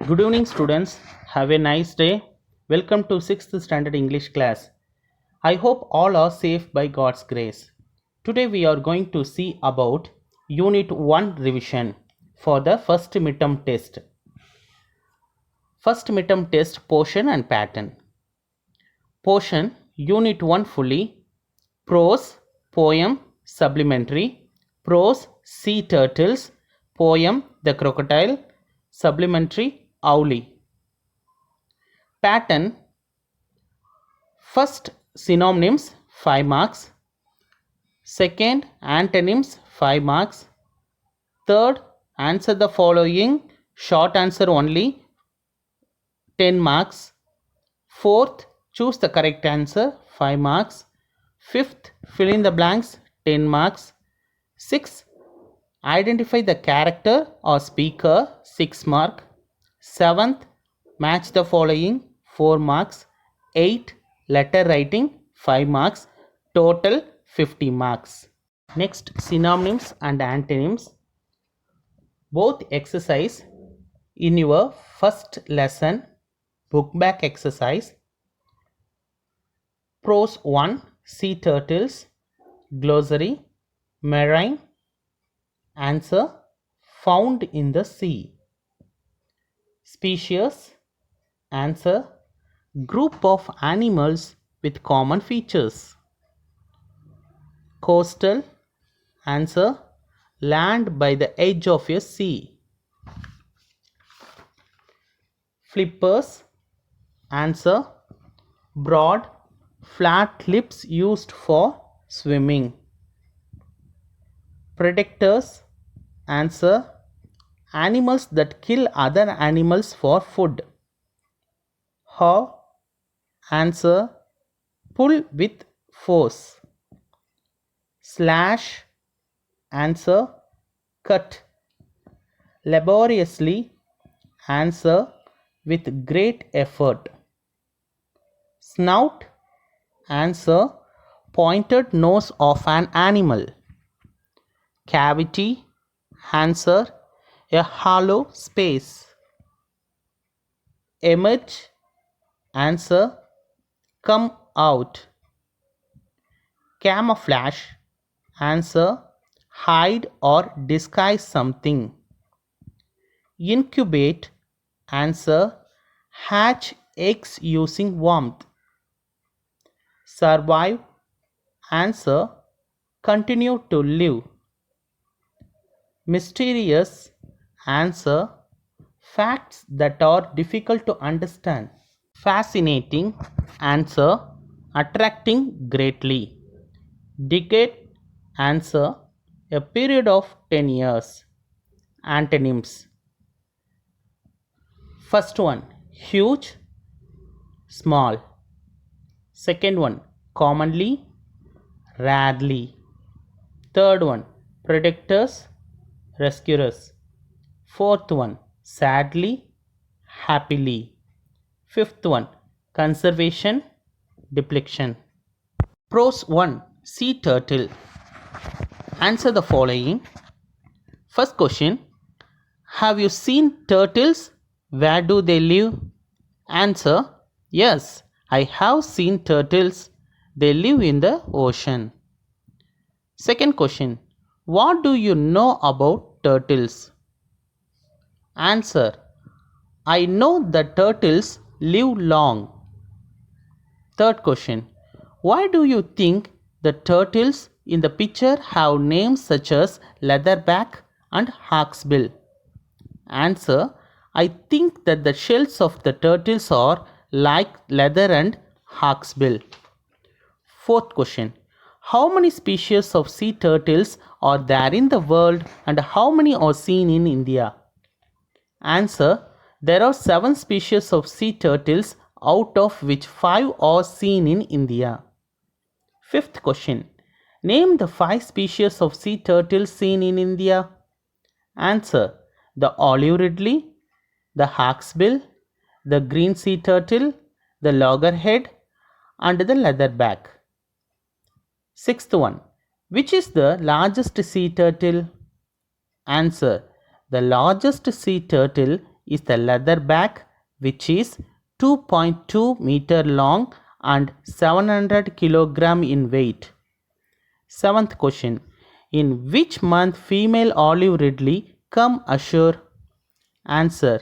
Good evening, students. Have a nice day. Welcome to 6th Standard English class. I hope all are safe by God's grace. Today we are going to see about Unit 1 revision for the first midterm test. First midterm test portion and pattern. Portion Unit 1 fully. Prose, poem, supplementary. Prose, sea turtles. Poem, the crocodile. Supplementary, Owlie. Pattern. First, synonyms 5 marks. Second, antonyms 5 marks. Third, answer the following short answer only 10 marks. Fourth, choose the correct answer 5 marks. Fifth, fill in the blanks 10 marks. Sixth, identify the character or speaker 6 mark. Seventh, match the following 4 marks. 8, letter writing 5 marks. Total 50 marks. Next, synonyms and antonyms. Both exercise in your first lesson book back exercise. Prose 1, sea turtles, glossary, marine, answer, found in the sea. Species, answer, group of animals with common features. Coastal, answer, land by the edge of a sea. Flippers, answer, broad, flat lips used for swimming. Predators, answer, animals that kill other animals for food. Haw, answer, pull with force. Slash, answer, cut. Laboriously, answer, with great effort. Snout, answer, pointed nose of an animal. Cavity, answer, a hollow space. Emerge, answer, come out. Camouflage, answer, hide or disguise something. Incubate, answer, hatch eggs using warmth. Survive, answer, continue to live. Mysterious, answer, facts that are difficult to understand. Fascinating, answer, attracting greatly. Decade, answer, a period of 10 years. Antonyms. First one, huge, small. Second one, commonly, rarely. Third one, predators, rescuers. Fourth one, sadly, happily. Fifth one, conservation, depletion. Prose 1, sea turtle. Answer the following. First question, have you seen turtles? Where do they live? Answer, yes, I have seen turtles. They live in the ocean. Second question, what do you know about turtles? Answer, I know that turtles live long. Third question, why do you think the turtles in the picture have names such as leatherback and hawksbill? Answer, I think that the shells of the turtles are like leather and hawksbill. Fourth question, how many species of sea turtles are there in the world and how many are seen in India? Answer, there are 7 species of sea turtles, out of which 5 are seen in India. Fifth question, name the 5 species of sea turtles seen in India. Answer, the olive ridley, the hawksbill, the green sea turtle, the loggerhead, and the leatherback. Sixth one, which is the largest sea turtle? Answer, the largest sea turtle is the leatherback, which is 2.2 meter long and 700 kilogram in weight. Seventh question. In which month female olive ridley come ashore? Answer.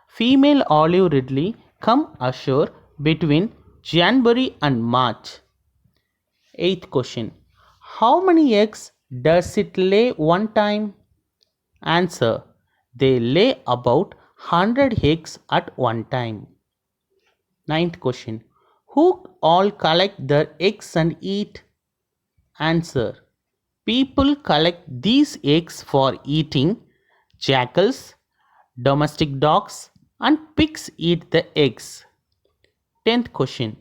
Female olive ridley come ashore between January and March. Eighth question. How many eggs does it lay one time? Answer. They lay about 100 eggs at one time. Ninth question. Who all collect their eggs and eat? Answer. People collect these eggs for eating. Jackals, domestic dogs, and pigs eat the eggs. 10th question.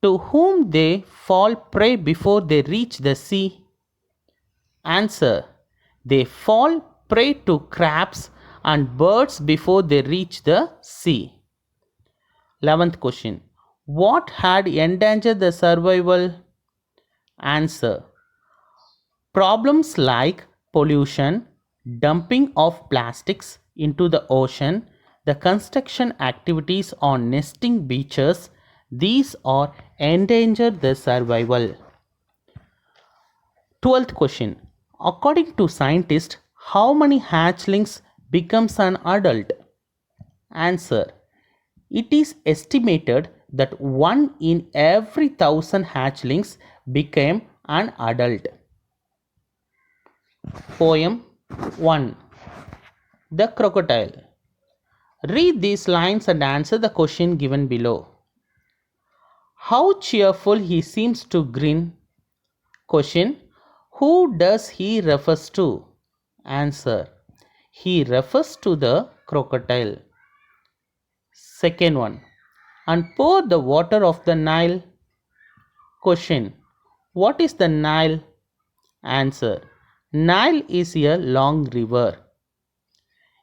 To whom they fall prey before they reach the sea? Answer. They fall prey to crabs and birds before they reach the sea. 11th question. What had endangered the survival? Answer. Problems like pollution, dumping of plastics into the ocean, the construction activities on nesting beaches, these are endangered the survival. 12th question. According to scientists, how many hatchlings becomes an adult? Answer. It is estimated that 1 in every 1,000 hatchlings became an adult. Poem 1. The Crocodile. Read these lines and answer the question given below. How cheerful he seems to grin. Question. Who does he refers to? Answer. He refers to the crocodile. Second one. And pour the water of the Nile. Question. What is the Nile? Answer. Nile is a long river.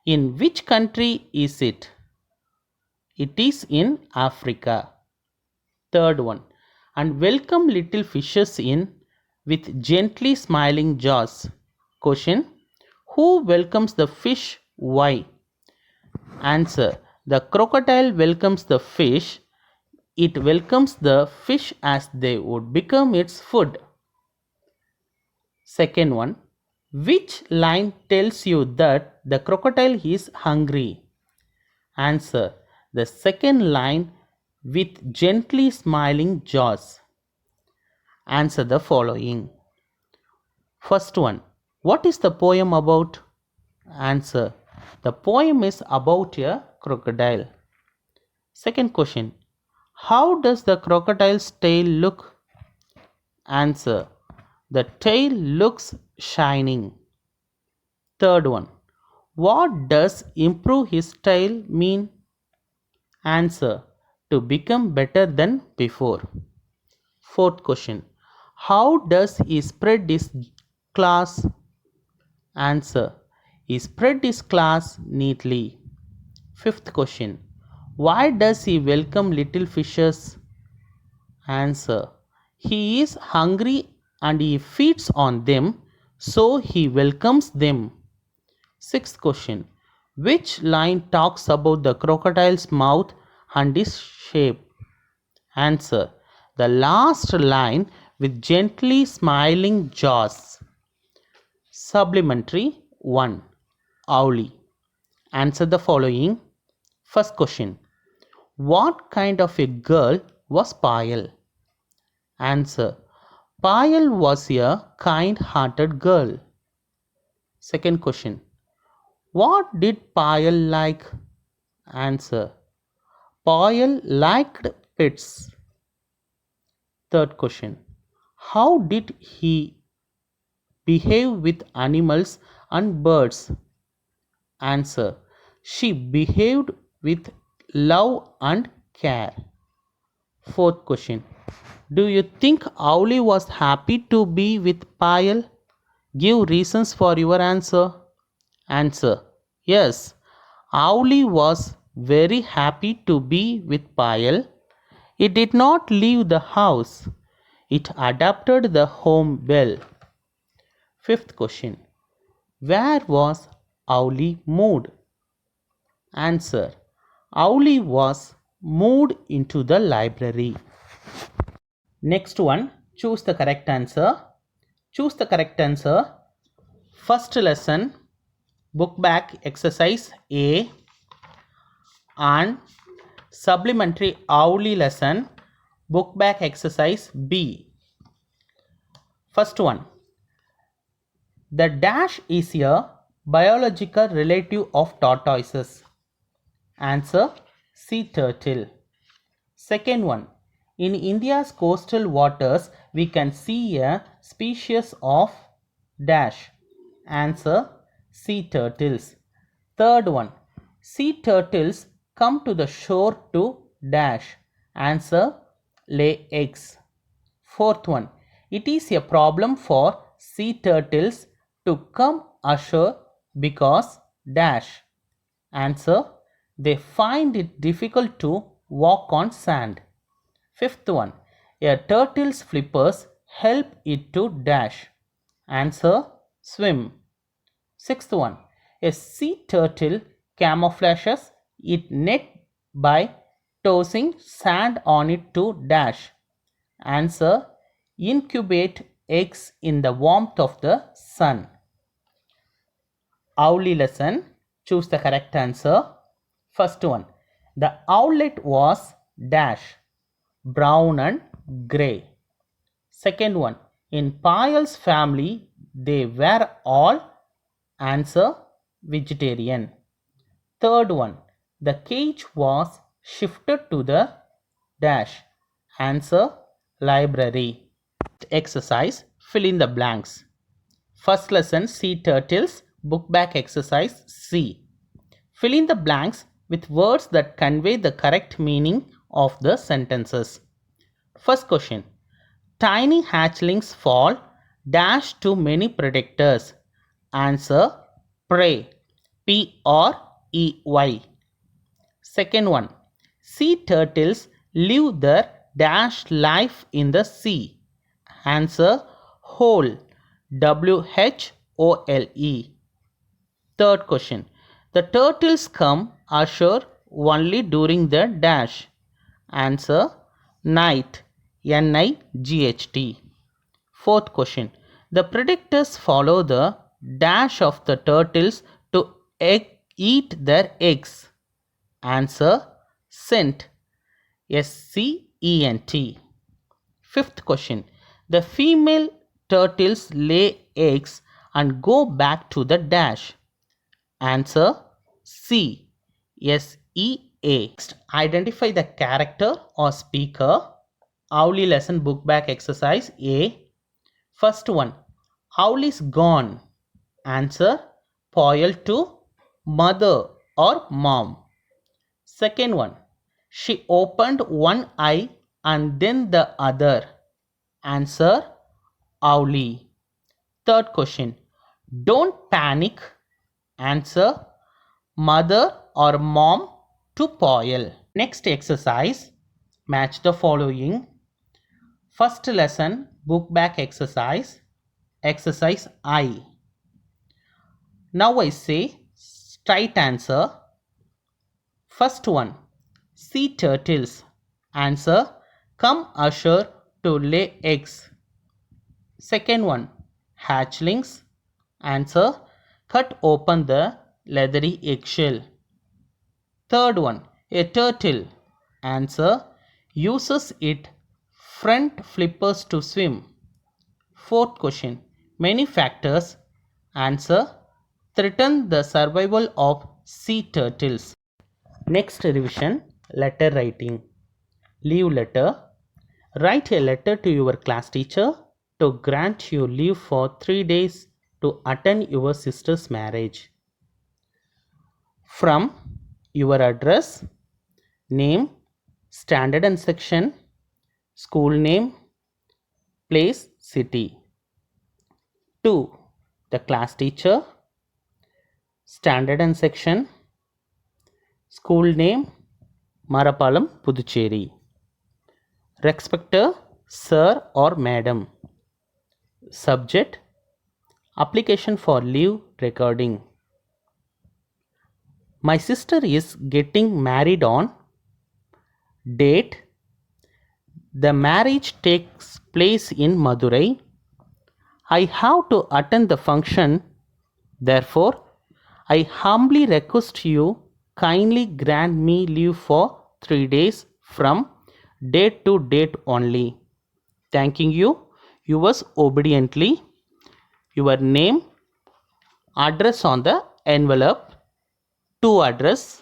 In which country is it? It is in Africa. Third one. And welcome little fishes in with gently smiling jaws. Question. Who welcomes the fish? Why? Answer. The crocodile welcomes the fish. It welcomes the fish as they would become its food. Second one. Which line tells you that the crocodile is hungry? Answer. The second line with gently smiling jaws. Answer the following. First one. What is the poem about? Answer. The poem is about a crocodile. Second question. How does the crocodile's tail look? Answer. The tail looks shining. Third one. What does improve his tail mean? Answer. To become better than before. Fourth question. How does he spread his claws? Answer. He spread his claws neatly. Fifth question. Why does he welcome little fishes? Answer. He is hungry and he feeds on them, so he welcomes them. Sixth question. Which line talks about the crocodile's mouth and its shape? Answer. The last line with gently smiling jaws. Supplementary 1. Owlie. Answer the following. First question. What kind of a girl was Payal? Answer. Payal was a kind-hearted girl. Second question. What did Payal like? Answer. Payal liked pets. Third question. How did he behave with animals and birds? Answer. She behaved with love and care. Fourth question. Do you think Owlie was happy to be with Payal? Give reasons for your answer. Answer. Yes, Owlie was very happy to be with Payal. It did not leave the house. It adapted the home well. Fifth question. Where was Owlie moved? Answer. Owlie was moved into the library. Next one, choose the correct answer. Choose the correct answer. First lesson, book back exercise A, and supplementary Owlie lesson, book back exercise B. First one, the dash is a biological relative of tortoises. Answer, sea turtle. Second one, in India's coastal waters we can see a species of dash. Answer, sea turtles. Third one, sea turtles come to the shore to dash. Answer, lay eggs. Fourth one, it is a problem for sea turtles to come ashore because dash. Answer, they find it difficult to walk on sand. Fifth one, a turtle's flippers help it to dash. Answer, swim. Sixth one, a sea turtle camouflages its net by tossing sand on it to dash. Answer, incubate eggs in the warmth of the sun. Owlie lesson, choose the correct answer. First one, the owlet was dash, brown and grey. Second one, in Payal's family they were all. Answer, vegetarian. Third one, the cage was shifted to the dash. Answer, library. Exercise, fill in the blanks. First lesson, sea turtles, book back exercise C. Fill in the blanks with words that convey the correct meaning of the sentences. First question, tiny hatchlings fall dash to many predators. Answer, prey. P-R-E-Y. Second one, sea turtles live their dash life in the sea. Answer, whole. W-H-O-L-E. Third question, the turtles come ashore only during the dash. Answer, night. N-I-G-H-T. Fourth question, the predators follow the dash of the turtles to eat their eggs. Answer, scent. S-C-E-N-T. Fifth question, the female turtles lay eggs and go back to the dash. Answer, C. S-E-A. Next, identify the character or speaker. Owlie lesson book back exercise A. First one, owl is gone. Answer, Poyal to mother or mom. Second one, she opened one eye and then the other. Answer, Owlie. Third question, don't panic. Answer, mother or mom to Poyal. Next exercise, match the following. First lesson, book back exercise, exercise I. Now I say straight answer. First one, sea turtles. Answer, come ashore to lay eggs. Second one, hatchlings. Answer, cut open the leathery eggshell. Third one, a turtle. Answer, uses its front flippers to swim. Fourth question, many factors. Answer, threaten the survival of sea turtles. Next revision, letter writing. Leave letter. Write a letter to your class teacher to grant you leave for 3 days to attend your sister's marriage. From your address, name, standard and section, school name, place, city. To the class teacher, standard and section, school name, Marapalam, Puducherry. Respecter, sir or madam. Subject, application for leave recording. My sister is getting married on date. The marriage takes place in Madurai. I have to attend the function. Therefore, I humbly request you kindly grant me leave for 3 days from date to date only. Thanking you, yours obediently. Your name, address on the envelope, to address,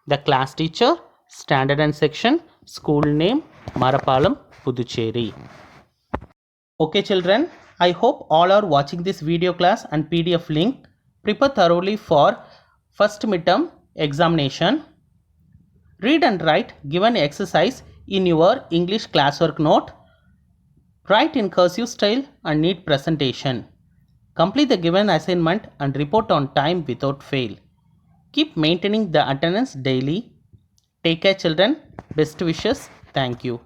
the class teacher, standard and section, school name, Marapalam, Puducherry. Okay children, I hope all are watching this video class and PDF link. Prepare thoroughly for first midterm examination. Read and write given exercise in your English classwork note. Write in cursive style and neat presentation. Complete the given assignment and report on time without fail. Keep maintaining the attendance daily. Take care children. Best wishes. Thank you.